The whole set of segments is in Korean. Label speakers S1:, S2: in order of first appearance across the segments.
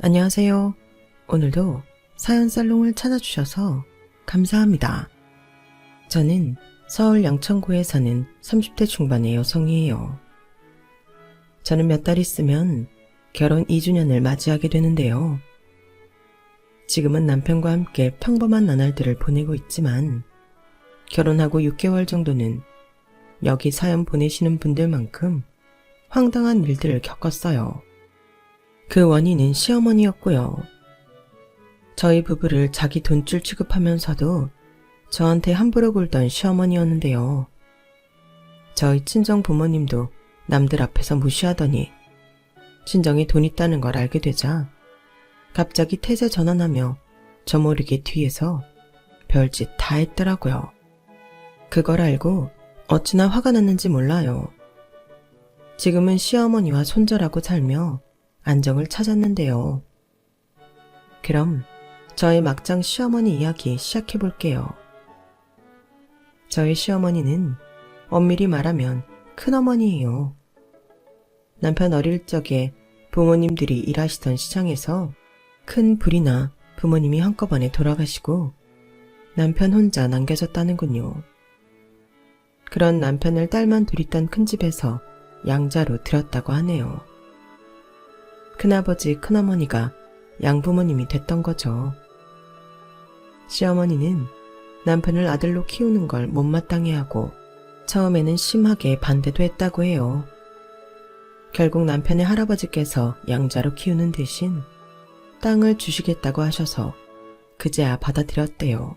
S1: 안녕하세요. 오늘도 사연살롱을 찾아주셔서 감사합니다. 저는 서울 양천구에 사는 30대 중반의 여성이에요. 저는 몇 달 있으면 결혼 2주년을 맞이하게 되는데요. 지금은 남편과 함께 평범한 나날들을 보내고 있지만 결혼하고 6개월 정도는 여기 사연 보내시는 분들만큼 황당한 일들을 겪었어요. 그 원인은 시어머니였고요. 저희 부부를 자기 돈줄 취급하면서도 저한테 함부로 굴던 시어머니였는데요. 저희 친정 부모님도 남들 앞에서 무시하더니 친정이 돈 있다는 걸 알게 되자 갑자기 태세 전환하며 저 모르게 뒤에서 별짓 다 했더라고요. 그걸 알고 어찌나 화가 났는지 몰라요. 지금은 시어머니와 손절하고 살며 안정을 찾았는데요. 그럼 저의 막장 시어머니 이야기 시작해볼게요. 저희 시어머니는 엄밀히 말하면 큰어머니예요. 남편 어릴 적에 부모님들이 일하시던 시장에서 큰 불이 나 부모님이 한꺼번에 돌아가시고 남편 혼자 남겨졌다는군요. 그런 남편을 딸만 둘 있던 큰 집에서 양자로 들었다고 하네요. 큰아버지, 큰어머니가 양부모님이 됐던 거죠. 시어머니는 남편을 아들로 키우는 걸 못마땅해 하고 처음에는 심하게 반대도 했다고 해요. 결국 남편의 할아버지께서 양자로 키우는 대신 땅을 주시겠다고 하셔서 그제야 받아들였대요.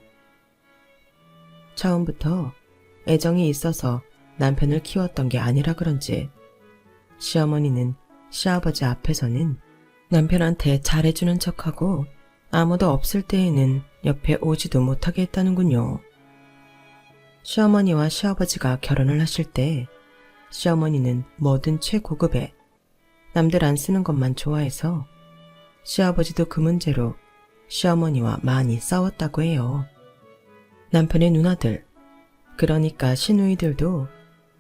S1: 처음부터 애정이 있어서 남편을 키웠던 게 아니라 그런지 시어머니는 시아버지 앞에서는 남편한테 잘해주는 척하고 아무도 없을 때에는 옆에 오지도 못하게 했다는군요. 시어머니와 시아버지가 결혼을 하실 때 시어머니는 뭐든 최고급에 남들 안 쓰는 것만 좋아해서 시아버지도 그 문제로 시어머니와 많이 싸웠다고 해요. 남편의 누나들, 그러니까 시누이들도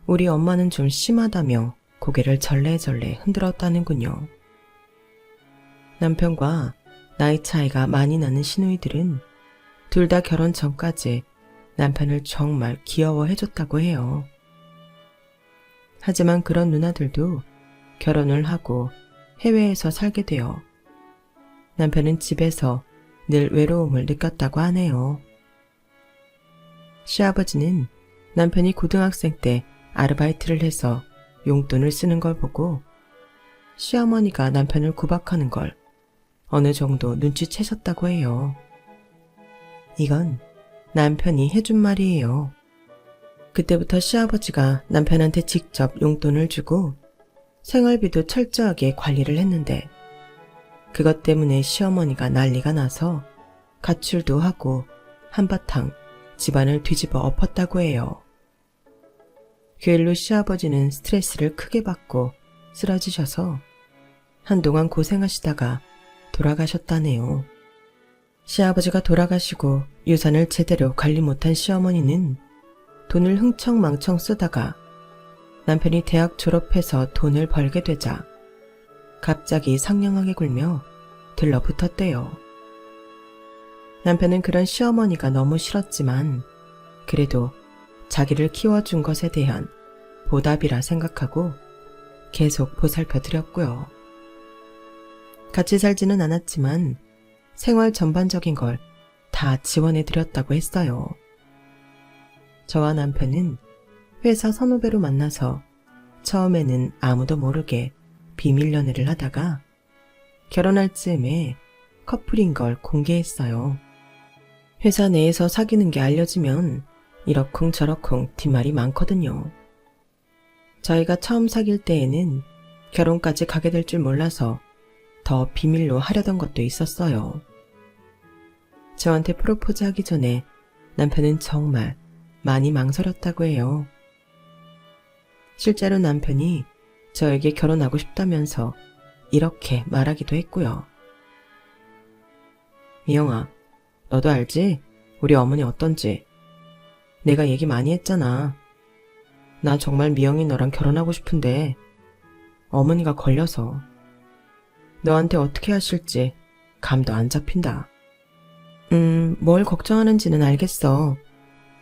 S1: 우리 엄마는 좀 심하다며 고개를 절레절레 흔들었다는군요. 남편과 나이 차이가 많이 나는 시누이들은 둘 다 결혼 전까지 남편을 정말 귀여워해줬다고 해요. 하지만 그런 누나들도 결혼을 하고 해외에서 살게 되어 남편은 집에서 늘 외로움을 느꼈다고 하네요. 시아버지는 남편이 고등학생 때 아르바이트를 해서 용돈을 쓰는 걸 보고 시어머니가 남편을 구박하는 걸 어느 정도 눈치채셨다고 해요. 이건 남편이 해준 말이에요. 그때부터 시아버지가 남편한테 직접 용돈을 주고 생활비도 철저하게 관리를 했는데 그것 때문에 시어머니가 난리가 나서 가출도 하고 한바탕 집안을 뒤집어 엎었다고 해요. 그 일로 시아버지는 스트레스를 크게 받고 쓰러지셔서 한동안 고생하시다가 돌아가셨다네요. 시아버지가 돌아가시고 유산을 제대로 관리 못한 시어머니는 돈을 흥청망청 쓰다가 남편이 대학 졸업해서 돈을 벌게 되자 갑자기 상냥하게 굴며 들러붙었대요. 남편은 그런 시어머니가 너무 싫었지만 그래도 자기를 키워준 것에 대한 보답이라 생각하고 계속 보살펴드렸고요. 같이 살지는 않았지만 생활 전반적인 걸 다 지원해드렸다고 했어요. 저와 남편은 회사 선후배로 만나서 처음에는 아무도 모르게 비밀 연애를 하다가 결혼할 즈음에 커플인 걸 공개했어요. 회사 내에서 사귀는 게 알려지면 이러쿵저러쿵 뒷말이 많거든요. 저희가 처음 사귈 때에는 결혼까지 가게 될 줄 몰라서 더 비밀로 하려던 것도 있었어요. 저한테 프로포즈 하기 전에 남편은 정말 많이 망설였다고 해요. 실제로 남편이 저에게 결혼하고 싶다면서 이렇게 말하기도 했고요. 미영아, 너도 알지? 우리 어머니 어떤지. 내가 얘기 많이 했잖아. 나 정말 미영이 너랑 결혼하고 싶은데 어머니가 걸려서. 너한테 어떻게 하실지 감도 안 잡힌다. 뭘 걱정하는지는 알겠어.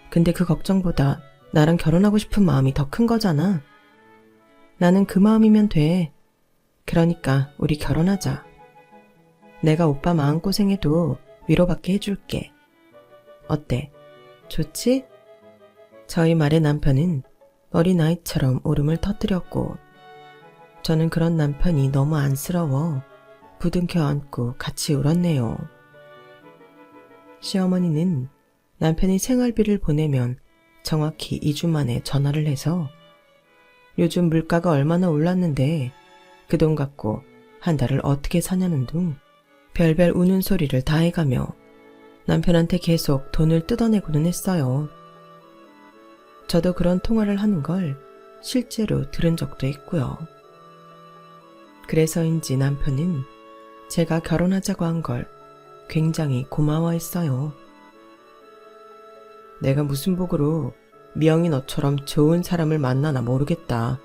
S1: 근데 그 걱정보다 나랑 결혼하고 싶은 마음이 더 큰 거잖아. 나는 그 마음이면 돼. 그러니까 우리 결혼하자. 내가 오빠 마음고생해도 위로받게 해줄게. 어때? 좋지? 저희 말에 남편은 어린아이처럼 울음을 터뜨렸고, 저는 그런 남편이 너무 안쓰러워 부둥켜 안고 같이 울었네요. 시어머니는 남편이 생활비를 보내면 정확히 2주 만에 전화를 해서 요즘 물가가 얼마나 올랐는데 그 돈 갖고 한 달을 어떻게 사냐는 둥 별별 우는 소리를 다 해가며 남편한테 계속 돈을 뜯어내고는 했어요. 저도 그런 통화를 하는 걸 실제로 들은 적도 있고요. 그래서인지 남편은 제가 결혼하자고 한 걸 굉장히 고마워했어요. 내가 무슨 복으로 미영이 너처럼 좋은 사람을 만나나 모르겠다.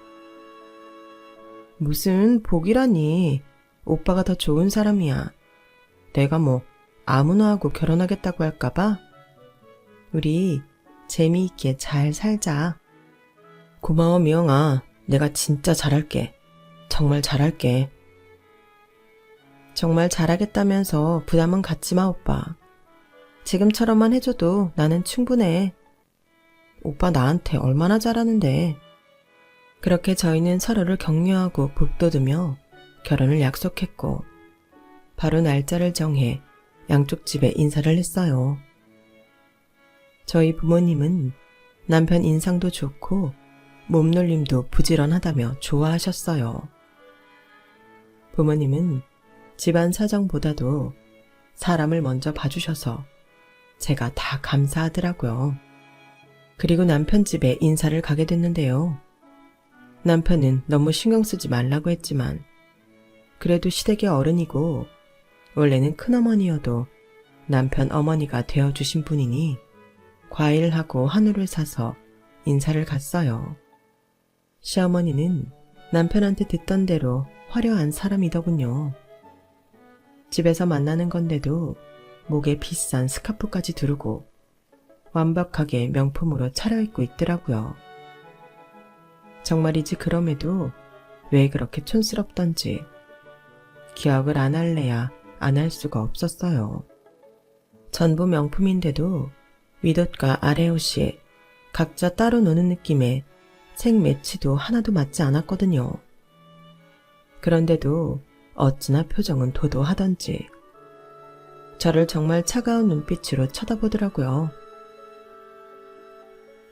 S1: 무슨 복이라니. 오빠가 더 좋은 사람이야. 내가 뭐 아무나 하고 결혼하겠다고 할까봐? 우리 재미있게 잘 살자. 고마워 미영아. 내가 진짜 잘할게. 정말 잘할게. 정말 잘하겠다면서 부담은 갖지 마 오빠. 지금처럼만 해줘도 나는 충분해. 오빠 나한테 얼마나 잘하는데. 그렇게 저희는 서로를 격려하고 북돋우며 결혼을 약속했고 바로 날짜를 정해 양쪽 집에 인사를 했어요. 저희 부모님은 남편 인상도 좋고 몸놀림도 부지런하다며 좋아하셨어요. 부모님은 집안 사정보다도 사람을 먼저 봐주셔서 제가 다 감사하더라고요. 그리고 남편 집에 인사를 가게 됐는데요. 남편은 너무 신경 쓰지 말라고 했지만 그래도 시댁의 어른이고 원래는 큰어머니여도 남편 어머니가 되어주신 분이니 과일하고 한우를 사서 인사를 갔어요. 시어머니는 남편한테 듣던 대로 화려한 사람이더군요. 집에서 만나는 건데도 목에 비싼 스카프까지 두르고 완벽하게 명품으로 차려입고 있더라고요. 정말이지 그럼에도 왜 그렇게 촌스럽던지 기억을 안 할래야 안 할 수가 없었어요. 전부 명품인데도 윗옷과 아래옷이 각자 따로 노는 느낌에 색 매치도 하나도 맞지 않았거든요. 그런데도 어찌나 표정은 도도하던지 저를 정말 차가운 눈빛으로 쳐다보더라고요.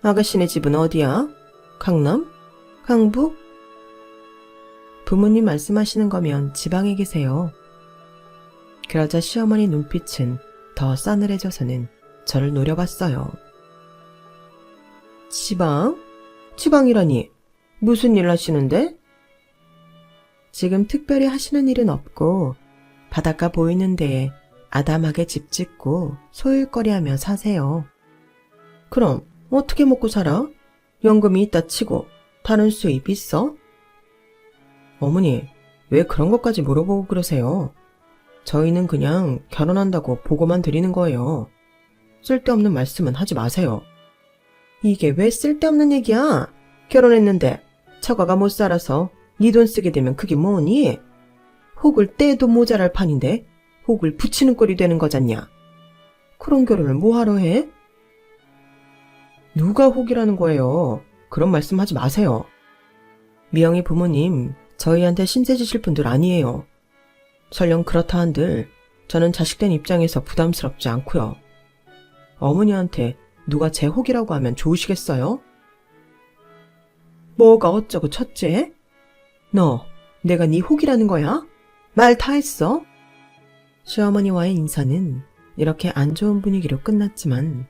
S1: 아가씨네 집은 어디야? 강남? 강북? 부모님 말씀하시는 거면 지방에 계세요. 그러자 시어머니 눈빛은 더 싸늘해져서는 저를 노려봤어요. 지방? 지방이라니 무슨 일 하시는데? 지금 특별히 하시는 일은 없고 바닷가 보이는 데에 아담하게 집 짓고 소일거리하며 사세요. 그럼 어떻게 먹고 살아? 연금이 있다 치고 다른 수입 있어? 어머니, 왜 그런 것까지 물어보고 그러세요? 저희는 그냥 결혼한다고 보고만 드리는 거예요. 쓸데없는 말씀은 하지 마세요. 이게 왜 쓸데없는 얘기야? 결혼했는데 처가가 못 살아서 네 돈 쓰게 되면 그게 뭐니? 혹을 떼도 모자랄 판인데 혹을 붙이는 꼴이 되는 거잖냐? 그런 결혼을 뭐하러 해? 누가 혹이라는 거예요? 그런 말씀 하지 마세요. 미영이 부모님 저희한테 신세지실 분들 아니에요. 설령 그렇다 한들 저는 자식된 입장에서 부담스럽지 않고요. 어머니한테 누가 제 혹이라고 하면 좋으시겠어요? 뭐가 어쩌고 첫째? 너 내가 네 혹이라는 거야? 말 다 했어? 시어머니와의 인사는 이렇게 안 좋은 분위기로 끝났지만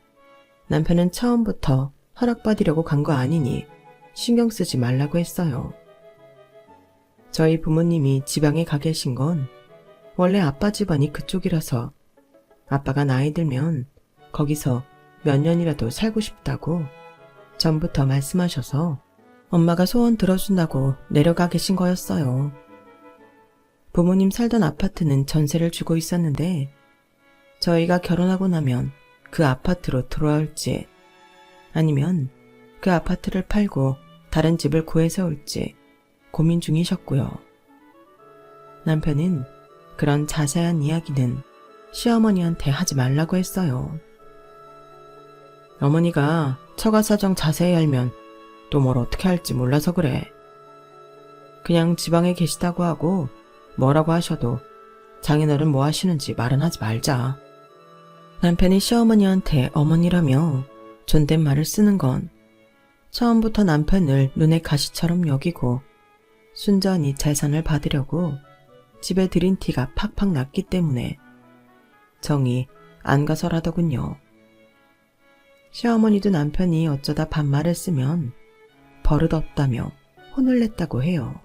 S1: 남편은 처음부터 허락받으려고 간 거 아니니 신경 쓰지 말라고 했어요. 저희 부모님이 지방에 가 계신 건 원래 아빠 집안이 그쪽이라서 아빠가 나이 들면 거기서 몇 년이라도 살고 싶다고 전부터 말씀하셔서 엄마가 소원 들어준다고 내려가 계신 거였어요. 부모님 살던 아파트는 전세를 주고 있었는데 저희가 결혼하고 나면 그 아파트로 돌아올지 아니면 그 아파트를 팔고 다른 집을 구해서 올지 고민 중이셨고요. 남편은 그런 자세한 이야기는 시어머니한테 하지 말라고 했어요. 어머니가 처가 사정 자세히 알면 또 뭘 어떻게 할지 몰라서 그래. 그냥 지방에 계시다고 하고 뭐라고 하셔도 장인어른 뭐 하시는지 말은 하지 말자. 남편이 시어머니한테 어머니라며 존댓말을 쓰는 건 처음부터 남편을 눈의 가시처럼 여기고 순전히 재산을 받으려고 집에 들인 티가 팍팍 났기 때문에 정이 안 가서라더군요. 시어머니도 남편이 어쩌다 반말을 쓰면 버릇없다며 혼을 냈다고 해요.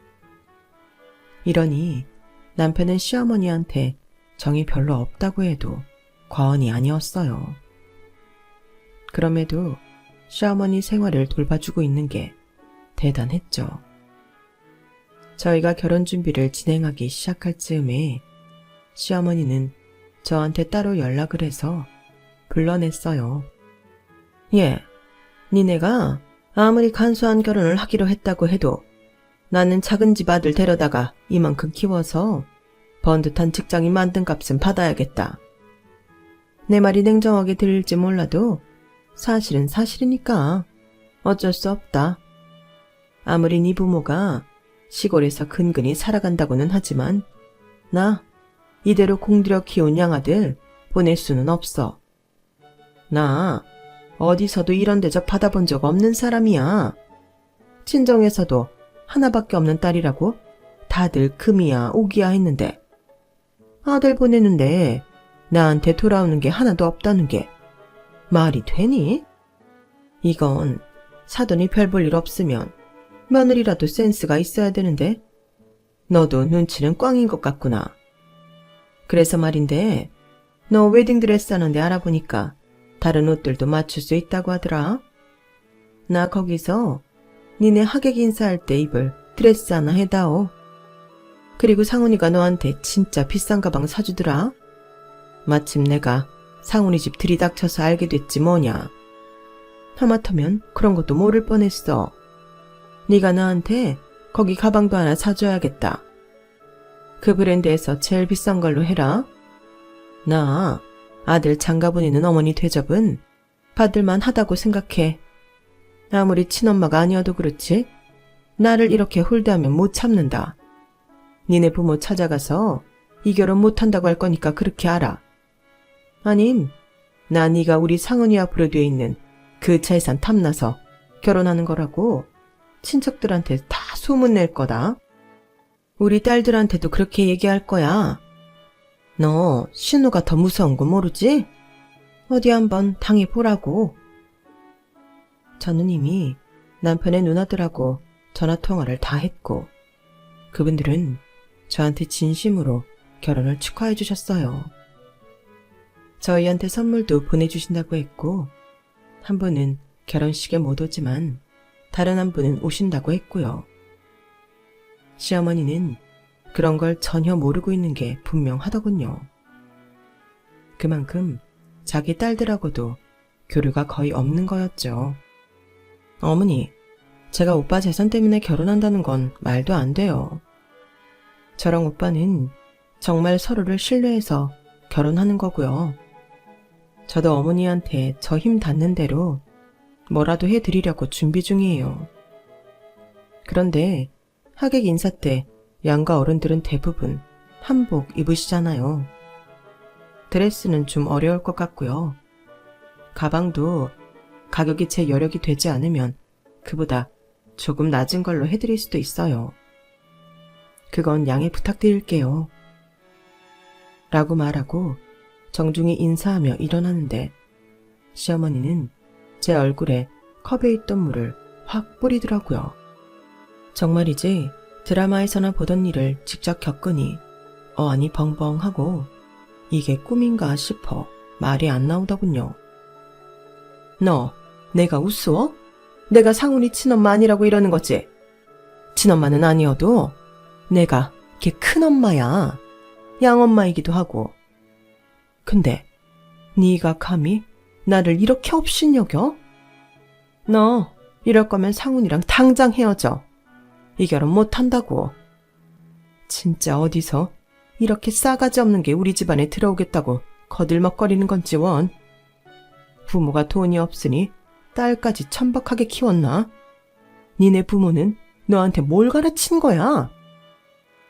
S1: 이러니 남편은 시어머니한테 정이 별로 없다고 해도 과언이 아니었어요. 그럼에도 시어머니 생활을 돌봐주고 있는 게 대단했죠. 저희가 결혼 준비를 진행하기 시작할 즈음에 시어머니는 저한테 따로 연락을 해서 불러냈어요. 니네가 아무리 간소한 결혼을 하기로 했다고 해도 나는 작은 집 아들 데려다가 이만큼 키워서 번듯한 직장인 만든 값은 받아야겠다. 내 말이 냉정하게 들릴지 몰라도 사실은 사실이니까 어쩔 수 없다. 아무리 네 부모가 시골에서 근근히 살아간다고는 하지만 나 이대로 공들여 키운 양아들 보낼 수는 없어. 나 어디서도 이런 대접 받아본 적 없는 사람이야. 친정에서도 하나밖에 없는 딸이라고 다들 금이야 오기야 했는데 아들 보내는데 나한테 돌아오는 게 하나도 없다는 게 말이 되니? 이건 사돈이 별 볼 일 없으면 며느리라도 센스가 있어야 되는데 너도 눈치는 꽝인 것 같구나. 그래서 말인데 너 웨딩드레스 하는데 알아보니까 다른 옷들도 맞출 수 있다고 하더라. 나 거기서 니네 하객 인사할 때 입을 드레스 하나 해다오. 그리고 상훈이가 너한테 진짜 비싼 가방 사주더라. 마침 내가 상훈이 집 들이닥쳐서 알게 됐지 뭐냐. 하마터면 그런 것도 모를 뻔했어. 네가 나한테 거기 가방도 하나 사줘야겠다. 그 브랜드에서 제일 비싼 걸로 해라. 나 아들 장가 보내는 어머니 대접은 받을만 하다고 생각해. 아무리 친엄마가 아니어도 그렇지 나를 이렇게 홀대하면 못 참는다. 니네 부모 찾아가서 이 결혼 못한다고 할 거니까 그렇게 알아. 아님 나 네가 우리 상은이 앞으로 돼 있는 그 재산 탐나서 결혼하는 거라고 친척들한테 다 소문낼 거다. 우리 딸들한테도 그렇게 얘기할 거야. 너 신우가 더 무서운 거 모르지? 어디 한번 당해보라고. 저는 이미 남편의 누나들하고 전화통화를 다 했고 그분들은 저한테 진심으로 결혼을 축하해 주셨어요. 저희한테 선물도 보내주신다고 했고 한 분은 결혼식에 못 오지만 다른 한 분은 오신다고 했고요. 시어머니는 그런 걸 전혀 모르고 있는 게 분명하더군요. 그만큼 자기 딸들하고도 교류가 거의 없는 거였죠. 어머니, 제가 오빠 재산 때문에 결혼한다는 건 말도 안 돼요. 저랑 오빠는 정말 서로를 신뢰해서 결혼하는 거고요. 저도 어머니한테 저 힘 닿는 대로 뭐라도 해드리려고 준비 중이에요. 그런데 하객 인사 때 양가 어른들은 대부분 한복 입으시잖아요. 드레스는 좀 어려울 것 같고요. 가방도 가격이 제 여력이 되지 않으면 그보다 조금 낮은 걸로 해드릴 수도 있어요. 그건 양해 부탁드릴게요. 라고 말하고 정중히 인사하며 일어나는데 시어머니는 제 얼굴에 컵에 있던 물을 확 뿌리더라고요. 정말이지 드라마에서나 보던 일을 직접 겪으니 어안이 벙벙하고 이게 꿈인가 싶어 말이 안 나오더군요. 너 내가 우스워? 내가 상훈이 친엄마 아니라고 이러는 거지? 친엄마는 아니어도 내가 걔 큰엄마야. 양엄마이기도 하고. 근데 네가 감히 나를 이렇게 업신여겨? 너 이럴 거면 상훈이랑 당장 헤어져. 이 결혼 못한다고. 진짜 어디서 이렇게 싸가지 없는 게 우리 집안에 들어오겠다고 거들먹거리는 건지 원. 부모가 돈이 없으니 딸까지 천박하게 키웠나? 니네 부모는 너한테 뭘 가르친 거야?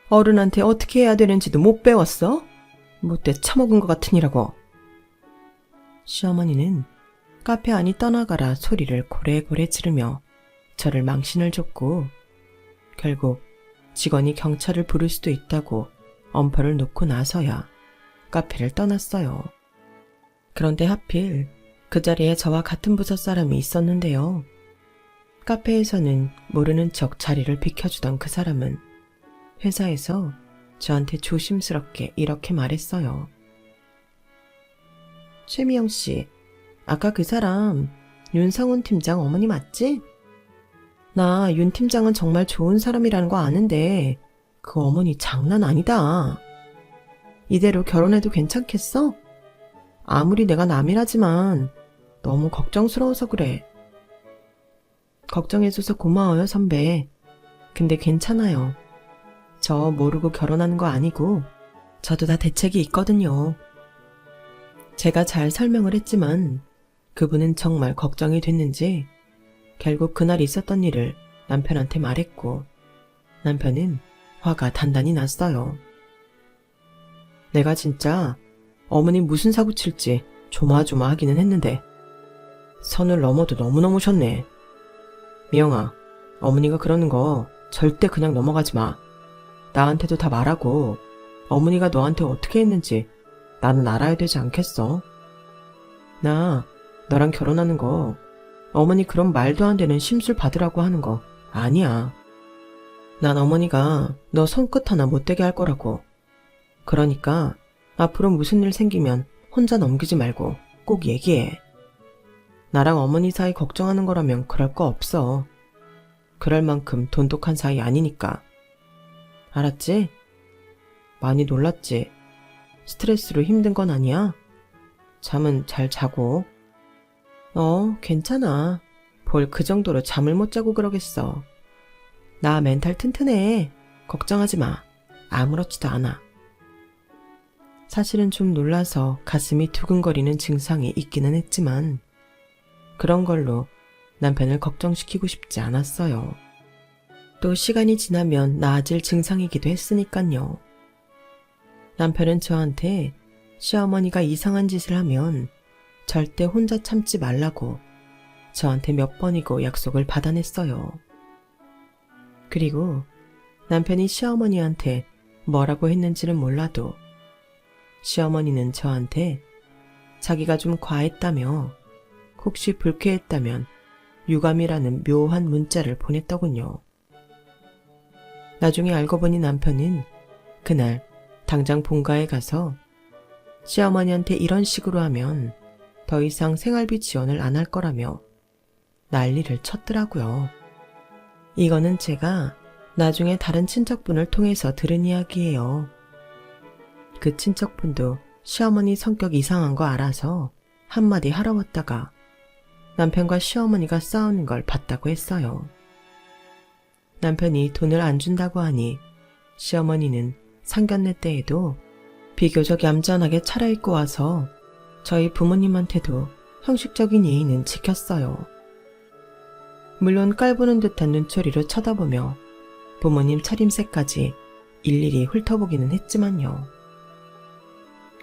S1: 어른한테 어떻게 해야 되는지도 못 배웠어? 못돼 처먹은 것 같으니라고. 시어머니는 카페 안이 떠나가라 소리를 고래고래 지르며 저를 망신을 줬고 결국 직원이 경찰을 부를 수도 있다고 엄포를 놓고 나서야 카페를 떠났어요. 그런데 하필 그 자리에 저와 같은 부서 사람이 있었는데요. 카페에서는 모르는 척 자리를 비켜주던 그 사람은 회사에서 저한테 조심스럽게 이렇게 말했어요. 최미영 씨, 아까 그 사람 윤상훈 팀장 어머니 맞지? 나 윤 팀장은 정말 좋은 사람이라는 거 아는데 그 어머니 장난 아니다. 이대로 결혼해도 괜찮겠어? 아무리 내가 남이라지만 너무 걱정스러워서 그래. 걱정해줘서 고마워요, 선배. 근데 괜찮아요. 저 모르고 결혼하는 거 아니고 저도 다 대책이 있거든요. 제가 잘 설명을 했지만 그분은 정말 걱정이 됐는지 결국 그날 있었던 일을 남편한테 말했고 남편은 화가 단단히 났어요. 내가 진짜 어머니 무슨 사고 칠지 조마조마하기는 했는데 선을 넘어도 너무 넘으셨네. 미영아, 어머니가 그러는 거 절대 그냥 넘어가지 마. 나한테도 다 말하고 어머니가 너한테 어떻게 했는지 나는 알아야 되지 않겠어? 나 너랑 결혼하는 거 어머니 그런 말도 안 되는 심술 받으라고 하는 거 아니야. 난 어머니가 너 손끝 하나 못 대게 할 거라고. 그러니까 앞으로 무슨 일 생기면 혼자 넘기지 말고 꼭 얘기해. 나랑 어머니 사이 걱정하는 거라면 그럴 거 없어. 그럴 만큼 돈독한 사이 아니니까. 알았지? 많이 놀랐지? 스트레스로 힘든 건 아니야? 잠은 잘 자고. 괜찮아. 뭘 그 정도로 잠을 못 자고 그러겠어. 나 멘탈 튼튼해. 걱정하지 마. 아무렇지도 않아. 사실은 좀 놀라서 가슴이 두근거리는 증상이 있기는 했지만 그런 걸로 남편을 걱정시키고 싶지 않았어요. 또 시간이 지나면 나아질 증상이기도 했으니깐요. 남편은 저한테 시어머니가 이상한 짓을 하면 절대 혼자 참지 말라고 저한테 몇 번이고 약속을 받아냈어요. 그리고 남편이 시어머니한테 뭐라고 했는지는 몰라도 시어머니는 저한테 자기가 좀 과했다며 혹시 불쾌했다면 유감이라는 묘한 문자를 보냈더군요. 나중에 알고 보니 남편은 그날 당장 본가에 가서 시어머니한테 이런 식으로 하면 더 이상 생활비 지원을 안 할 거라며 난리를 쳤더라고요. 이거는 제가 나중에 다른 친척분을 통해서 들은 이야기예요. 그 친척분도 시어머니 성격 이상한 거 알아서 한마디 하러 왔다가 남편과 시어머니가 싸우는 걸 봤다고 했어요. 남편이 돈을 안 준다고 하니 시어머니는 상견례 때에도 비교적 얌전하게 차려입고 와서 저희 부모님한테도 형식적인 예의는 지켰어요. 물론 깔보는 듯한 눈초리로 쳐다보며 부모님 차림새까지 일일이 훑어보기는 했지만요.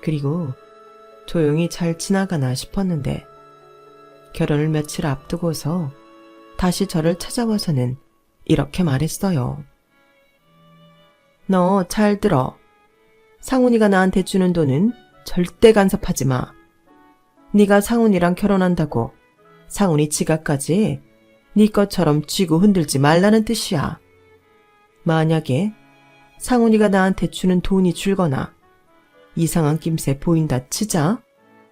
S1: 그리고 조용히 잘 지나가나 싶었는데 결혼을 며칠 앞두고서 다시 저를 찾아와서는 이렇게 말했어요. 너 잘 들어. 상훈이가 나한테 주는 돈은 절대 간섭하지 마. 네가 상훈이랑 결혼한다고 상훈이 지갑까지 네 것처럼 쥐고 흔들지 말라는 뜻이야. 만약에 상훈이가 나한테 주는 돈이 줄거나 이상한 낌새 보인다 치자.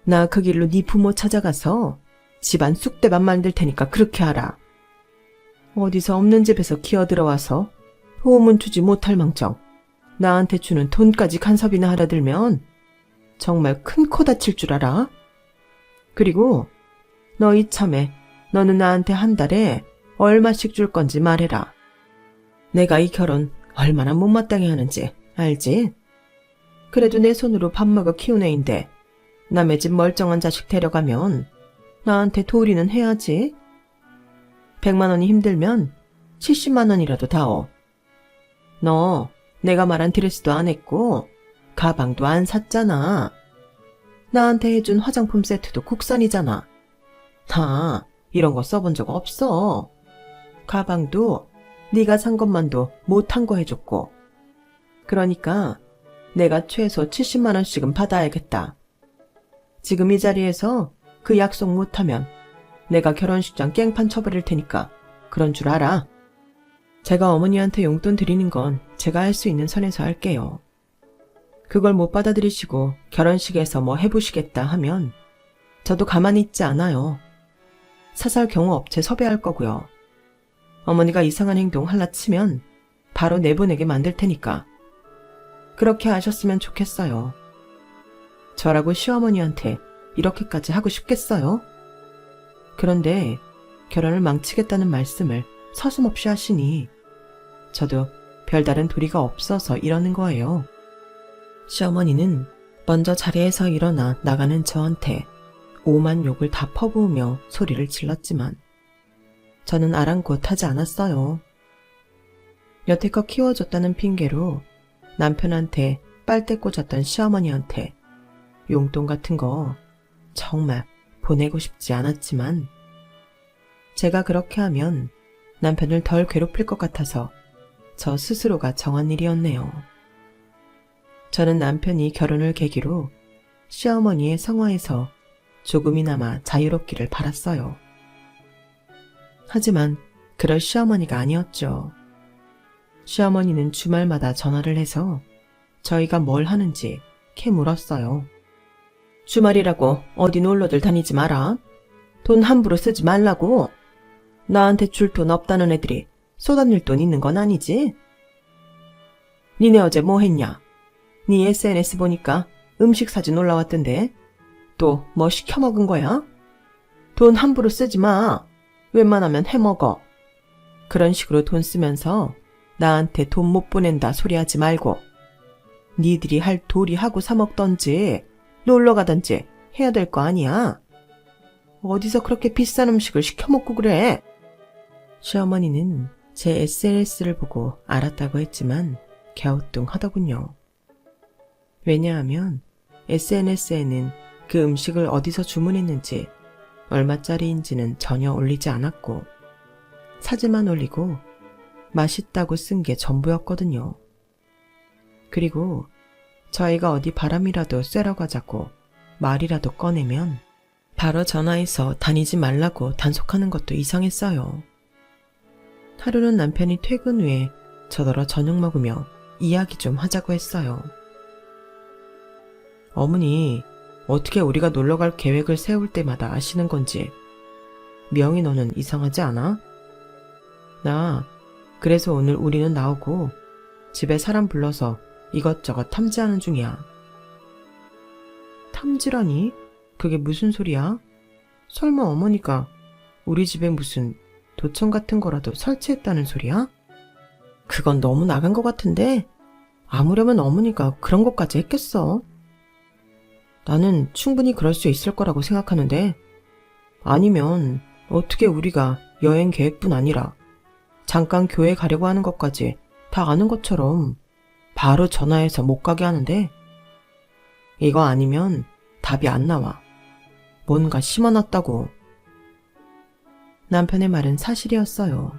S1: 나 그 길로 네 부모 찾아가서 집안 쑥대밭 만들 테니까 그렇게 하라. 어디서 없는 집에서 기어들어와서 소문 주지 못할 망정 나한테 주는 돈까지 간섭이나 하다 들면 정말 큰 코 다칠 줄 알아? 그리고 너 이참에 너는 나한테 한 달에 얼마씩 줄 건지 말해라. 내가 이 결혼 얼마나 못마땅해 하는지 알지? 그래도 내 손으로 밥 먹어 키운 애인데 남의 집 멀쩡한 자식 데려가면 나한테 도리는 해야지. 100만 원이 힘들면 70만 원이라도 다오. 너 내가 말한 드레스도 안 했고 가방도 안 샀잖아. 나한테 해준 화장품 세트도 국산이잖아. 나 이런 거 써본 적 없어. 가방도 네가 산 것만도 못한 거 해줬고. 그러니까 내가 최소 70만 원씩은 받아야겠다. 지금 이 자리에서 그 약속 못하면 내가 결혼식장 깽판 쳐버릴 테니까 그런 줄 알아. 제가 어머니한테 용돈 드리는 건 제가 할 수 있는 선에서 할게요. 그걸 못 받아들이시고 결혼식에서 뭐 해보시겠다 하면 저도 가만히 있지 않아요. 사설 경호업체 섭외할 거고요. 어머니가 이상한 행동 할라 치면 바로 내보내게 만들 테니까 그렇게 하셨으면 좋겠어요. 저라고 시어머니한테 이렇게까지 하고 싶겠어요? 그런데 결혼을 망치겠다는 말씀을 서슴없이 하시니 저도 별다른 도리가 없어서 이러는 거예요. 시어머니는 먼저 자리에서 일어나 나가는 저한테 오만 욕을 다 퍼부으며 소리를 질렀지만 저는 아랑곳하지 않았어요. 여태껏 키워줬다는 핑계로 남편한테 빨대 꽂았던 시어머니한테 용돈 같은 거 정말 보내고 싶지 않았지만 제가 그렇게 하면 남편을 덜 괴롭힐 것 같아서 저 스스로가 정한 일이었네요. 저는 남편이 결혼을 계기로 시어머니의 성화에서 조금이나마 자유롭기를 바랐어요. 하지만 그럴 시어머니가 아니었죠. 시어머니는 주말마다 전화를 해서 저희가 뭘 하는지 캐물었어요. 주말이라고 어디 놀러들 다니지 마라. 돈 함부로 쓰지 말라고. 나한테 줄 돈 없다는 애들이 쏟아낼 돈 있는 건 아니지? 니네 어제 뭐 했냐? 니 SNS 보니까 음식 사진 올라왔던데 또 뭐 시켜 먹은 거야? 돈 함부로 쓰지 마. 웬만하면 해먹어. 그런 식으로 돈 쓰면서 나한테 돈 못 보낸다 소리하지 말고 니들이 할 도리 하고 사 먹던지 놀러 가던지 해야 될 거 아니야. 어디서 그렇게 비싼 음식을 시켜 먹고 그래? 시어머니는 제 SNS를 보고 알았다고 했지만 갸우뚱하더군요. 왜냐하면 SNS에는 그 음식을 어디서 주문했는지 얼마짜리인지는 전혀 올리지 않았고 사진만 올리고 맛있다고 쓴 게 전부였거든요. 그리고 저희가 어디 바람이라도 쐬러 가자고 말이라도 꺼내면 바로 전화해서 다니지 말라고 단속하는 것도 이상했어요. 하루는 남편이 퇴근 후에 저더러 저녁 먹으며 이야기 좀 하자고 했어요. 어머니, 어떻게 우리가 놀러갈 계획을 세울 때마다 아시는 건지 명희 너는 이상하지 않아? 나 그래서 오늘 우리는 나오고 집에 사람 불러서 이것저것 탐지하는 중이야. 탐지라니? 그게 무슨 소리야? 설마 어머니가 우리 집에 무슨 도청 같은 거라도 설치했다는 소리야? 그건 너무 나간 것 같은데 아무려면 어머니가 그런 것까지 했겠어. 나는 충분히 그럴 수 있을 거라고 생각하는데 아니면 어떻게 우리가 여행 계획뿐 아니라 잠깐 교회 가려고 하는 것까지 다 아는 것처럼 바로 전화해서 못 가게 하는데 이거 아니면 답이 안 나와. 뭔가 심어놨다고. 남편의 말은 사실이었어요.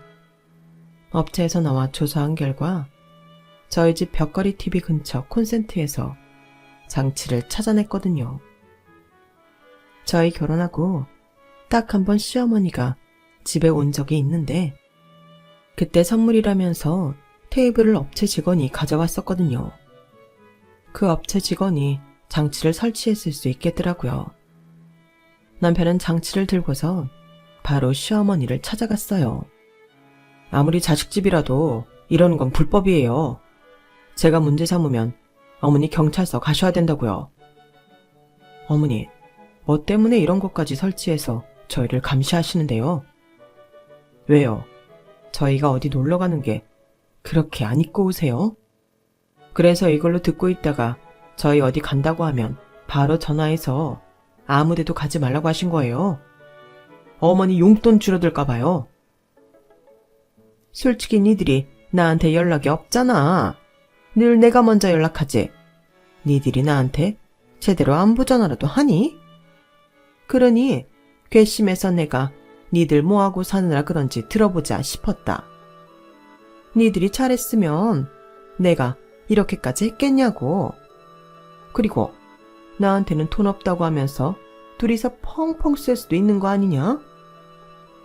S1: 업체에서 나와 조사한 결과 저희 집 벽걸이 TV 근처 콘센트에서 장치를 찾아냈거든요. 저희 결혼하고 딱 한 번 시어머니가 집에 온 적이 있는데 그때 선물이라면서 테이블을 업체 직원이 가져왔었거든요. 그 업체 직원이 장치를 설치했을 수 있겠더라고요. 남편은 장치를 들고서 바로 시어머니를 찾아갔어요. 아무리 자식집이라도 이러는 건 불법이에요. 제가 문제 삼으면 어머니 경찰서 가셔야 된다고요. 어머니, 뭐 때문에 이런 것까지 설치해서 저희를 감시하시는데요? 왜요? 저희가 어디 놀러 가는 게 그렇게 안 입고 오세요? 그래서 이걸로 듣고 있다가 저희 어디 간다고 하면 바로 전화해서 아무 데도 가지 말라고 하신 거예요. 어머니 용돈 줄어들까 봐요. 솔직히 니들이 나한테 연락이 없잖아. 늘 내가 먼저 연락하지. 니들이 나한테 제대로 안부 전화라도 하니? 그러니 괘씸해서 내가 니들 뭐하고 사느라 그런지 들어보자 싶었다. 니들이 잘했으면 내가 이렇게까지 했겠냐고. 그리고 나한테는 돈 없다고 하면서 둘이서 펑펑 쓸 수도 있는 거 아니냐?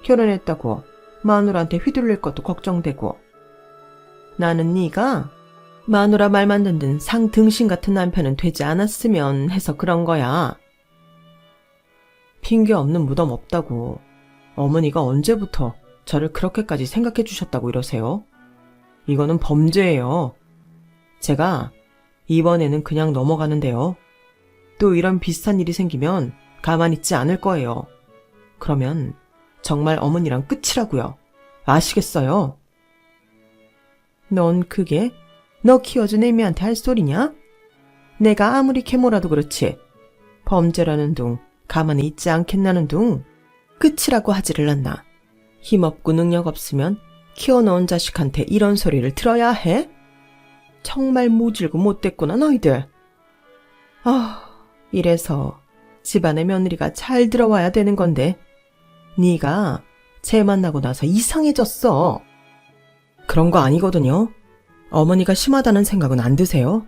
S1: 결혼했다고 마누라한테 휘둘릴 것도 걱정되고. 나는 네가 마누라 말만 듣는 상등신 같은 남편은 되지 않았으면 해서 그런 거야. 핑계 없는 무덤 없다고. 어머니가 언제부터 저를 그렇게까지 생각해 주셨다고 이러세요? 이거는 범죄예요. 제가 이번에는 그냥 넘어가는데요. 또 이런 비슷한 일이 생기면 가만히 있지 않을 거예요. 그러면 정말 어머니랑 끝이라고요. 아시겠어요? 넌 그게 너 키워준 애미한테 할 소리냐? 내가 아무리 계모라도 그렇지. 범죄라는 둥 가만히 있지 않겠나는 둥 끝이라고 하지를 않나. 힘없고 능력 없으면 키워놓은 자식한테 이런 소리를 들어야 해? 정말 모질고 못됐구나 너희들. 이래서 집안의 며느리가 잘 들어와야 되는 건데 네가 쟤 만나고 나서 이상해졌어. 그런 거 아니거든요. 어머니가 심하다는 생각은 안 드세요?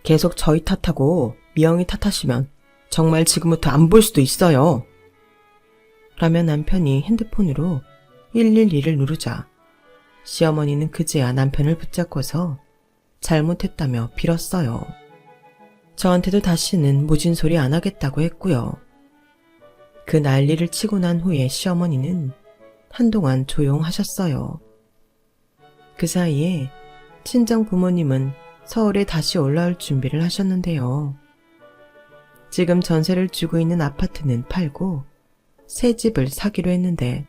S1: 계속 저희 탓하고 미영이 탓하시면 정말 지금부터 안 볼 수도 있어요. 라며 남편이 핸드폰으로 112를 누르자 시어머니는 그제야 남편을 붙잡고서 잘못했다며 빌었어요. 저한테도 다시는 무진 소리 안 하겠다고 했고요. 그 난리를 치고 난 후에 시어머니는 한동안 조용하셨어요. 그 사이에 친정 부모님은 서울에 다시 올라올 준비를 하셨는데요. 지금 전세를 주고 있는 아파트는 팔고 새 집을 사기로 했는데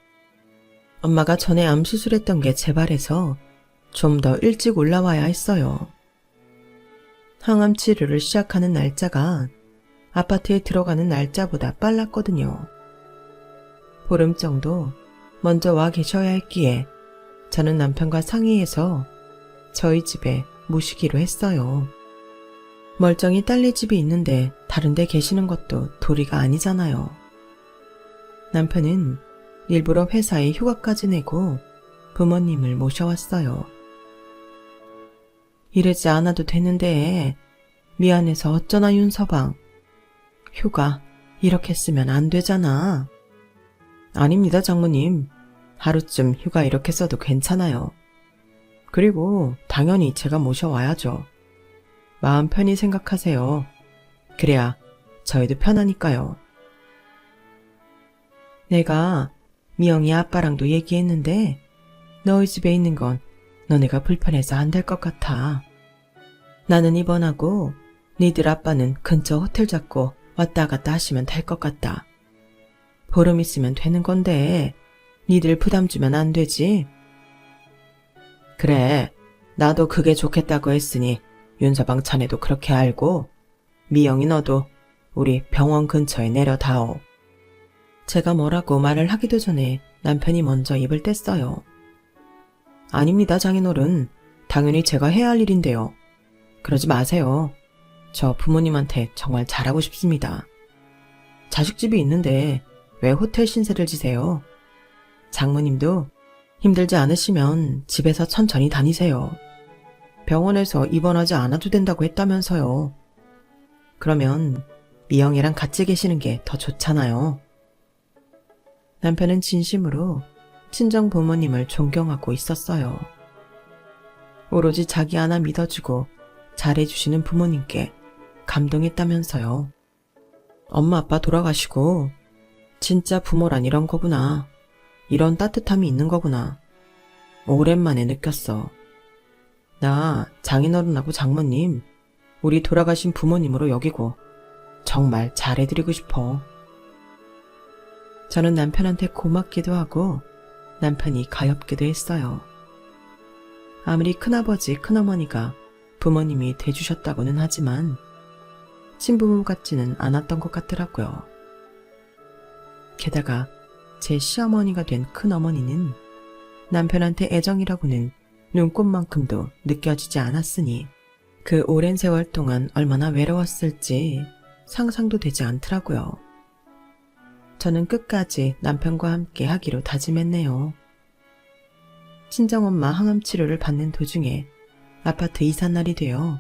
S1: 엄마가 전에 암 수술했던 게 재발해서 좀 더 일찍 올라와야 했어요. 항암 치료를 시작하는 날짜가 아파트에 들어가는 날짜보다 빨랐거든요. 보름 정도 먼저 와 계셔야 했기에 저는 남편과 상의해서 저희 집에 모시기로 했어요. 멀쩡히 딸네 집이 있는데 다른 데 계시는 것도 도리가 아니잖아요. 남편은 일부러 회사에 휴가까지 내고 부모님을 모셔왔어요. 이러지 않아도 되는데 미안해서 어쩌나 윤서방. 휴가 이렇게 쓰면 안 되잖아. 아닙니다 장모님. 하루쯤 휴가 이렇게 써도 괜찮아요. 그리고 당연히 제가 모셔와야죠. 마음 편히 생각하세요. 그래야 저희도 편하니까요. 내가 미영이 아빠랑도 얘기했는데 너희 집에 있는 건 너네가 불편해서 안 될 것 같아. 나는 입원하고 니들 아빠는 근처 호텔 잡고 왔다 갔다 하시면 될 것 같다. 보름 있으면 되는 건데 니들 부담 주면 안 되지. 그래, 나도 그게 좋겠다고 했으니 윤서방 자네도 그렇게 알고 미영이 너도 우리 병원 근처에 내려다오. 제가 뭐라고 말을 하기도 전에 남편이 먼저 입을 뗐어요. 아닙니다 장인어른. 당연히 제가 해야 할 일인데요. 그러지 마세요. 저 부모님한테 정말 잘하고 싶습니다. 자식집이 있는데 왜 호텔 신세를 지세요? 장모님도 힘들지 않으시면 집에서 천천히 다니세요. 병원에서 입원하지 않아도 된다고 했다면서요. 그러면 미영이랑 같이 계시는 게 더 좋잖아요. 남편은 진심으로 친정 부모님을 존경하고 있었어요. 오로지 자기 하나 믿어주고 잘해주시는 부모님께 감동했다면서요. 엄마 아빠 돌아가시고 진짜 부모란 이런 거구나. 이런 따뜻함이 있는 거구나. 오랜만에 느꼈어. 나 장인어른하고 장모님, 우리 돌아가신 부모님으로 여기고 정말 잘해드리고 싶어. 저는 남편한테 고맙기도 하고 남편이 가엾기도 했어요. 아무리 큰아버지, 큰어머니가 부모님이 돼주셨다고는 하지만 친부모 같지는 않았던 것 같더라고요. 게다가 제 시어머니가 된 큰어머니는 남편한테 애정이라고는 눈꽃만큼도 느껴지지 않았으니 그 오랜 세월 동안 얼마나 외로웠을지 상상도 되지 않더라고요. 저는 끝까지 남편과 함께 하기로 다짐했네요. 친정엄마 항암 치료를 받는 도중에 아파트 이삿날이 되어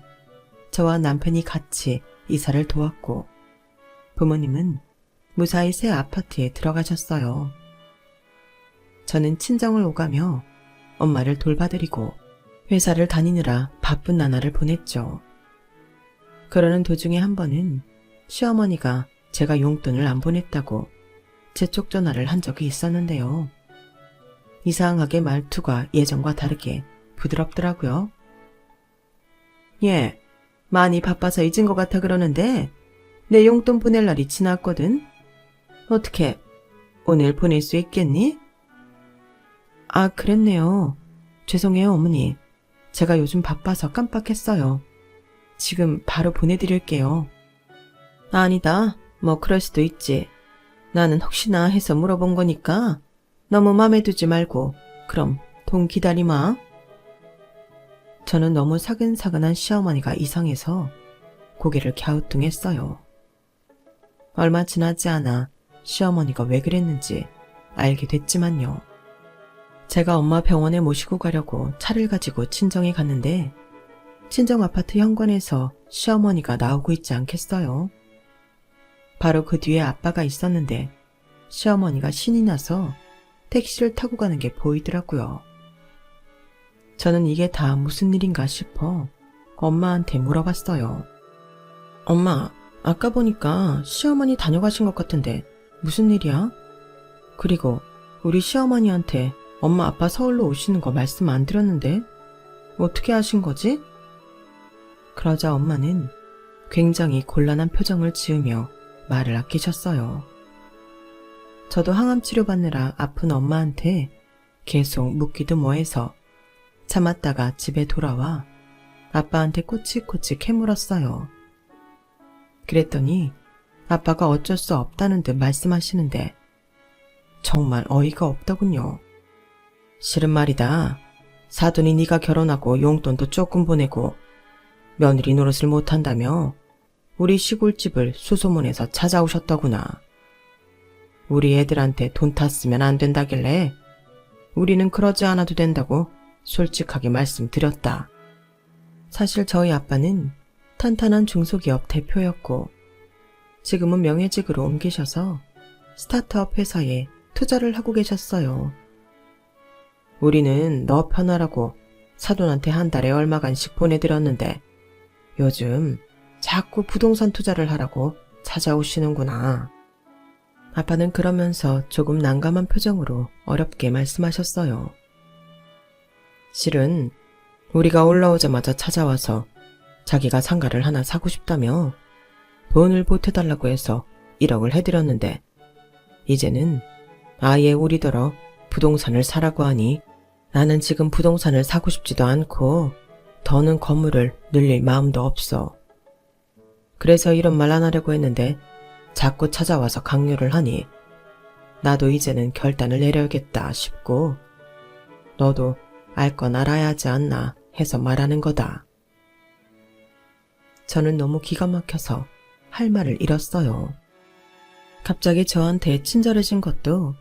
S1: 저와 남편이 같이 이사를 도왔고 부모님은 무사히 새 아파트에 들어가셨어요. 저는 친정을 오가며 엄마를 돌봐드리고 회사를 다니느라 바쁜 나날을 보냈죠. 그러는 도중에 한 번은 시어머니가 제가 용돈을 안 보냈다고 재촉 전화를 한 적이 있었는데요. 이상하게 말투가 예전과 다르게 부드럽더라고요. 예, 많이 바빠서 잊은 것 같아 그러는데 내 용돈 보낼 날이 지났거든. 어떻게 오늘 보낼 수 있겠니? 아, 그랬네요. 죄송해요, 어머니. 제가 요즘 바빠서 깜빡했어요. 지금 바로 보내드릴게요. 아니다. 뭐 그럴 수도 있지. 나는 혹시나 해서 물어본 거니까 너무 맘에 두지 말고 그럼 돈 기다리마. 저는 너무 사근사근한 시어머니가 이상해서 고개를 갸우뚱했어요. 얼마 지나지 않아 시어머니가 왜 그랬는지 알게 됐지만요. 제가 엄마 병원에 모시고 가려고 차를 가지고 친정에 갔는데 친정 아파트 현관에서 시어머니가 나오고 있지 않겠어요. 바로 그 뒤에 아빠가 있었는데 시어머니가 신이 나서 택시를 타고 가는 게 보이더라고요. 저는 이게 다 무슨 일인가 싶어 엄마한테 물어봤어요. 엄마, 아까 보니까 시어머니 다녀가신 것 같은데 무슨 일이야? 그리고 우리 시어머니한테 엄마 아빠 서울로 오시는 거 말씀 안 드렸는데 어떻게 하신 거지? 그러자 엄마는 굉장히 곤란한 표정을 지으며 말을 아끼셨어요. 저도 항암 치료받느라 아픈 엄마한테 계속 묻기도 뭐해서 참았다가 집에 돌아와 아빠한테 꼬치꼬치 캐물었어요. 그랬더니 아빠가 어쩔 수 없다는 듯 말씀하시는데 정말 어이가 없더군요. 실은 말이다. 사돈이 네가 결혼하고 용돈도 조금 보내고 며느리 노릇을 못한다며 우리 시골집을 수소문해서 찾아오셨더구나. 우리 애들한테 돈 탔으면 안 된다길래 우리는 그러지 않아도 된다고 솔직하게 말씀드렸다. 사실 저희 아빠는 탄탄한 중소기업 대표였고 지금은 명예직으로 옮기셔서 스타트업 회사에 투자를 하고 계셨어요. 우리는 너 편하라고 사돈한테 한 달에 얼마간씩 보내드렸는데 요즘 자꾸 부동산 투자를 하라고 찾아오시는구나. 아빠는 그러면서 조금 난감한 표정으로 어렵게 말씀하셨어요. 실은 우리가 올라오자마자 찾아와서 자기가 상가를 하나 사고 싶다며 돈을 보태달라고 해서 1억을 해드렸는데 이제는 아예 우리더러 부동산을 사라고 하니 나는 지금 부동산을 사고 싶지도 않고 더는 건물을 늘릴 마음도 없어. 그래서 이런 말 안 하려고 했는데 자꾸 찾아와서 강요를 하니 나도 이제는 결단을 내려야겠다 싶고 너도 알 건 알아야 하지 않나 해서 말하는 거다. 저는 너무 기가 막혀서 할 말을 잃었어요. 갑자기 저한테 친절해진 것도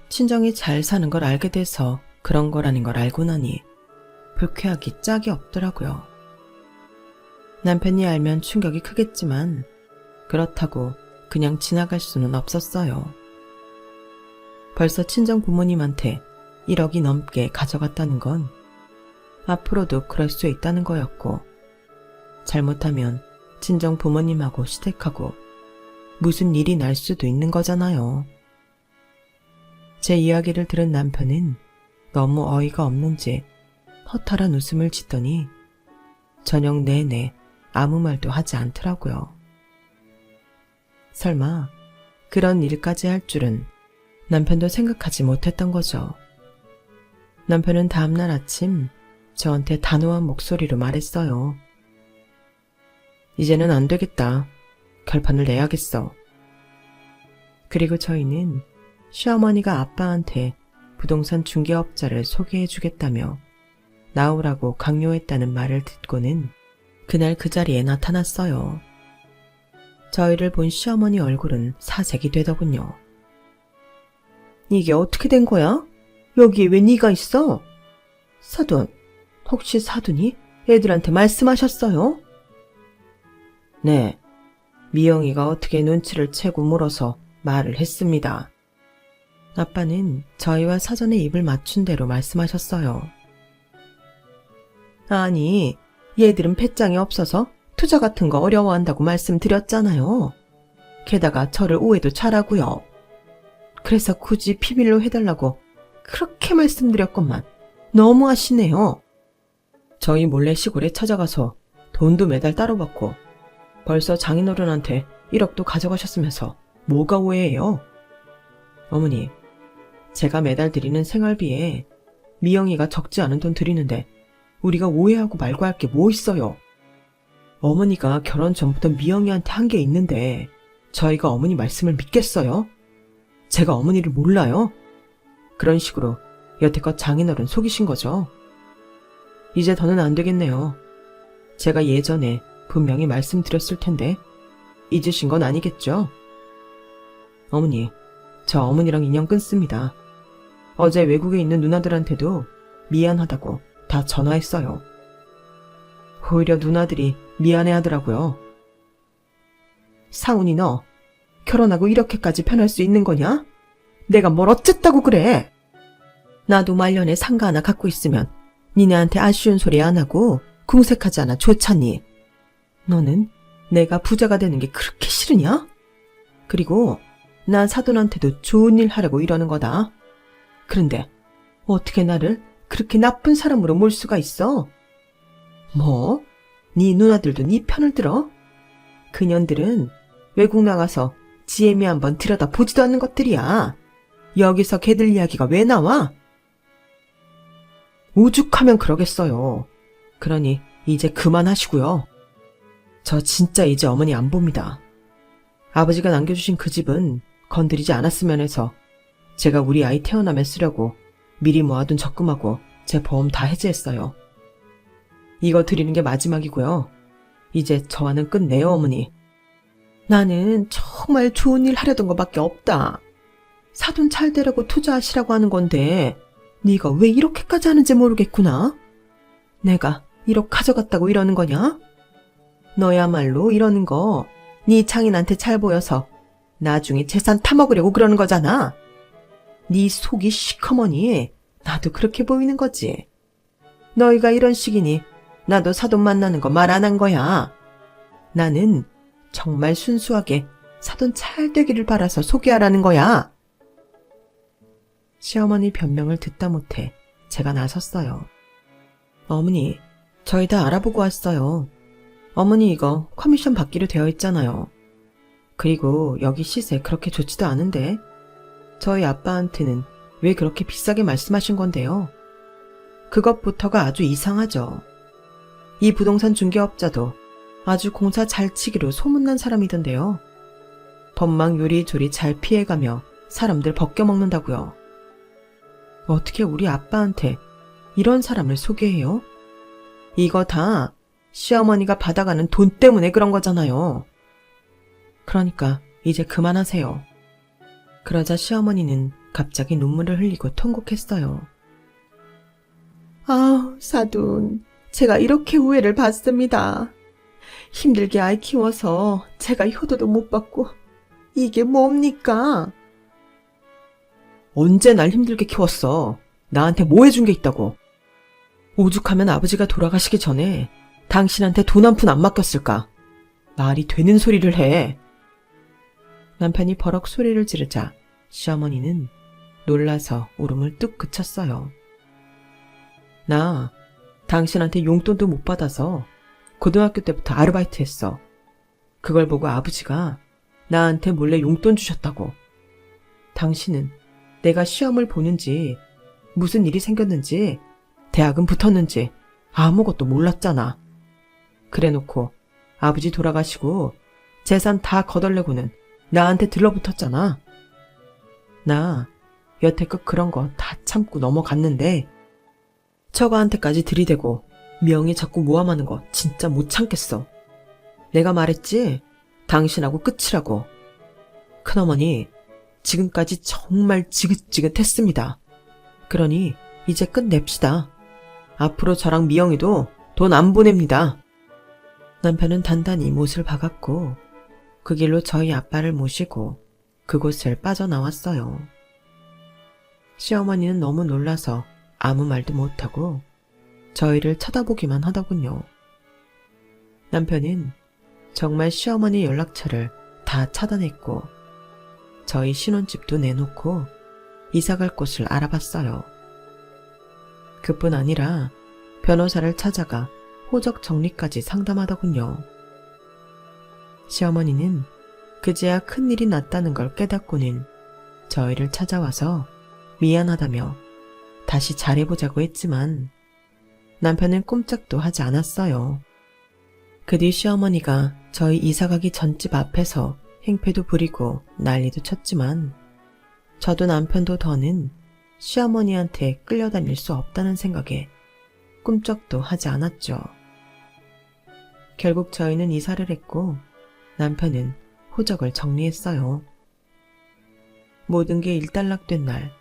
S1: 친정이 잘 사는 걸 알게 돼서 그런 거라는 걸 알고 나니 불쾌하기 짝이 없더라고요. 남편이 알면 충격이 크겠지만 그렇다고 그냥 지나갈 수는 없었어요. 벌써 친정 부모님한테 1억이 넘게 가져갔다는 건 앞으로도 그럴 수 있다는 거였고 잘못하면 친정 부모님하고 시댁하고 무슨 일이 날 수도 있는 거잖아요. 제 이야기를 들은 남편은 너무 어이가 없는지 허탈한 웃음을 짓더니 저녁 내내 아무 말도 하지 않더라고요. 설마 그런 일까지 할 줄은 남편도 생각하지 못했던 거죠. 남편은 다음날 아침 저한테 단호한 목소리로 말했어요. 이제는 안 되겠다. 결판을 내야겠어. 그리고 저희는 시어머니가 아빠한테 부동산 중개업자를 소개해 주겠다며 나오라고 강요했다는 말을 듣고는 그날 그 자리에 나타났어요. 저희를 본 시어머니 얼굴은 사색이 되더군요. 이게 어떻게 된 거야? 여기에 왜 네가 있어? 사돈, 혹시 사돈이 애들한테 말씀하셨어요? 네, 미영이가 어떻게 눈치를 채고 물어서 말을 했습니다. 아빠는 저희와 사전에 입을 맞춘 대로 말씀하셨어요. 아니, 얘들은 배짱이 없어서 투자 같은 거 어려워한다고 말씀드렸잖아요. 게다가 저를 오해도 잘하고요. 그래서 굳이 비밀로 해달라고 그렇게 말씀드렸건만 너무하시네요. 저희 몰래 시골에 찾아가서 돈도 매달 따로 받고 벌써 장인어른한테 1억도 가져가셨으면서 뭐가 오해예요? 어머니, 제가 매달 드리는 생활비에 미영이가 적지 않은 돈 드리는데 우리가 오해하고 말고 할 게 뭐 있어요? 어머니가 결혼 전부터 미영이한테 한 게 있는데 저희가 어머니 말씀을 믿겠어요? 제가 어머니를 몰라요? 그런 식으로 여태껏 장인어른 속이신 거죠. 이제 더는 안 되겠네요. 제가 예전에 분명히 말씀드렸을 텐데 잊으신 건 아니겠죠? 어머니, 저 어머니랑 인연 끊습니다. 어제 외국에 있는 누나들한테도 미안하다고 다 전화했어요. 오히려 누나들이 미안해하더라고요. 상훈이 너 결혼하고 이렇게까지 변할 수 있는 거냐? 내가 뭘 어쨌다고 그래? 나도 말년에 상가 하나 갖고 있으면 니네한테 아쉬운 소리 안 하고 궁색하지 않아 좋잖니. 너는 내가 부자가 되는 게 그렇게 싫으냐? 그리고 난 사돈한테도 좋은 일 하려고 이러는 거다. 그런데 어떻게 나를 그렇게 나쁜 사람으로 몰 수가 있어? 뭐? 네 누나들도 네 편을 들어? 그년들은 외국 나가서 지혜미 한번 들여다 보지도 않는 것들이야. 여기서 걔들 이야기가 왜 나와? 오죽하면 그러겠어요. 그러니 이제 그만하시고요. 저 진짜 이제 어머니 안 봅니다. 아버지가 남겨주신 그 집은 건드리지 않았으면 해서 제가 우리 아이 태어나면 쓰려고 미리 모아둔 적금하고 제 보험 다 해지했어요. 이거 드리는 게 마지막이고요. 이제 저와는 끝내요, 어머니. 나는 정말 좋은 일 하려던 것밖에 없다. 사돈 잘 되라고 투자하시라고 하는 건데 네가 왜 이렇게까지 하는지 모르겠구나. 내가 1억 가져갔다고 이러는 거냐? 너야말로 이러는 거 네 장인한테 잘 보여서 나중에 재산 타먹으려고 그러는 거잖아. 네 속이 시커머니 나도 그렇게 보이는 거지. 너희가 이런 식이니 나도 사돈 만나는 거 말 안 한 거야. 나는 정말 순수하게 사돈 잘 되기를 바라서 소개하라는 거야. 시어머니 변명을 듣다 못해 제가 나섰어요. 어머니, 저희 다 알아보고 왔어요. 어머니 이거 커미션 받기로 되어 있잖아요. 그리고 여기 시세 그렇게 좋지도 않은데 저희 아빠한테는 왜 그렇게 비싸게 말씀하신 건데요? 그것부터가 아주 이상하죠. 이 부동산 중개업자도 아주 공사 잘 치기로 소문난 사람이던데요. 법망 요리조리 잘 피해가며 사람들 벗겨먹는다고요. 어떻게 우리 아빠한테 이런 사람을 소개해요? 이거 다 시어머니가 받아가는 돈 때문에 그런 거잖아요. 그러니까 이제 그만하세요. 그러자 시어머니는 갑자기 눈물을 흘리고 통곡했어요. 아우, 사돈, 제가 이렇게 오해를 받습니다. 힘들게 아이 키워서 제가 효도도 못 받고 이게 뭡니까? 언제 날 힘들게 키웠어? 나한테 뭐 해준 게 있다고? 오죽하면 아버지가 돌아가시기 전에 당신한테 돈 한 푼 안 맡겼을까? 말이 되는 소리를 해. 남편이 버럭 소리를 지르자 시어머니는 놀라서 울음을 뚝 그쳤어요. 나 당신한테 용돈도 못 받아서 고등학교 때부터 아르바이트 했어. 그걸 보고 아버지가 나한테 몰래 용돈 주셨다고. 당신은 내가 시험을 보는지, 무슨 일이 생겼는지, 대학은 붙었는지 아무것도 몰랐잖아. 그래놓고 아버지 돌아가시고 재산 다 거덜내고는 나한테 들러붙었잖아. 나 여태껏 그런 거 다 참고 넘어갔는데 처가한테까지 들이대고 명예 자꾸 모함하는 거 진짜 못 참겠어. 내가 말했지? 당신하고 끝이라고. 큰어머니, 지금까지 정말 지긋지긋했습니다. 그러니 이제 끝냅시다. 앞으로 저랑 미영이도 돈 안 보냅니다. 남편은 단단히 못을 박았고 그 길로 저희 아빠를 모시고 그곳을 빠져나왔어요. 시어머니는 너무 놀라서 아무 말도 못하고 저희를 쳐다보기만 하더군요. 남편은 정말 시어머니 연락처를 다 차단했고 저희 신혼집도 내놓고 이사갈 곳을 알아봤어요. 그뿐 아니라 변호사를 찾아가 호적 정리까지 상담하더군요. 시어머니는 그제야 큰일이 났다는 걸 깨닫고는 저희를 찾아와서 미안하다며 다시 잘해보자고 했지만 남편은 꼼짝도 하지 않았어요. 그 뒤 시어머니가 저희 이사가기 전집 앞에서 행패도 부리고 난리도 쳤지만 저도 남편도 더는 시어머니한테 끌려다닐 수 없다는 생각에 꿈쩍도 하지 않았죠. 결국 저희는 이사를 했고 남편은 호적을 정리했어요. 모든 게 일단락된 날,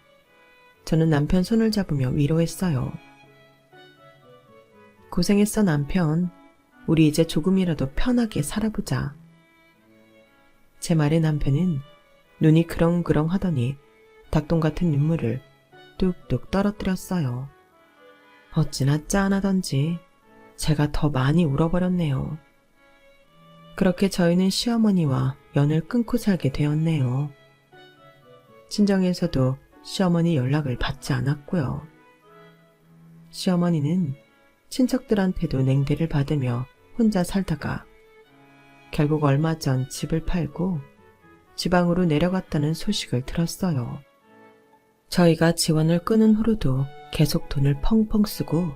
S1: 저는 남편 손을 잡으며 위로했어요. 고생했어 남편. 우리 이제 조금이라도 편하게 살아보자. 제 말에 남편은 눈이 그렁그렁 하더니 닭똥 같은 눈물을 뚝뚝 떨어뜨렸어요. 어찌나 짠하던지 제가 더 많이 울어버렸네요. 그렇게 저희는 시어머니와 연을 끊고 살게 되었네요. 친정에서도 시어머니 연락을 받지 않았고요. 시어머니는 친척들한테도 냉대를 받으며 혼자 살다가 결국 얼마 전 집을 팔고 지방으로 내려갔다는 소식을 들었어요. 저희가 지원을 끊은 후로도 계속 돈을 펑펑 쓰고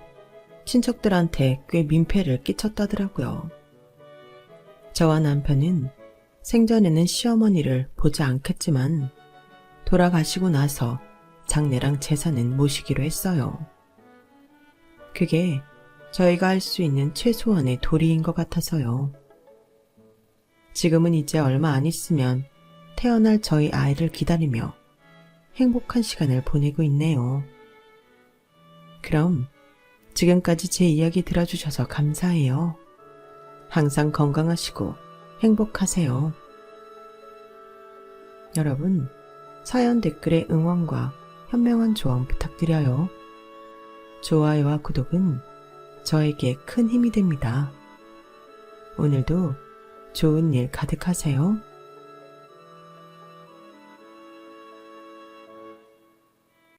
S1: 친척들한테 꽤 민폐를 끼쳤다더라고요. 저와 남편은 생전에는 시어머니를 보지 않겠지만 돌아가시고 나서 장례랑 제사는 모시기로 했어요. 그게 저희가 할 수 있는 최소한의 도리인 것 같아서요. 지금은 이제 얼마 안 있으면 태어날 저희 아이를 기다리며 행복한 시간을 보내고 있네요. 그럼 지금까지 제 이야기 들어주셔서 감사해요. 항상 건강하시고 행복하세요. 여러분, 사연 댓글에 응원과 현명한 조언 부탁드려요. 좋아요와 구독은 저에게 큰 힘이 됩니다. 오늘도 좋은 일 가득하세요.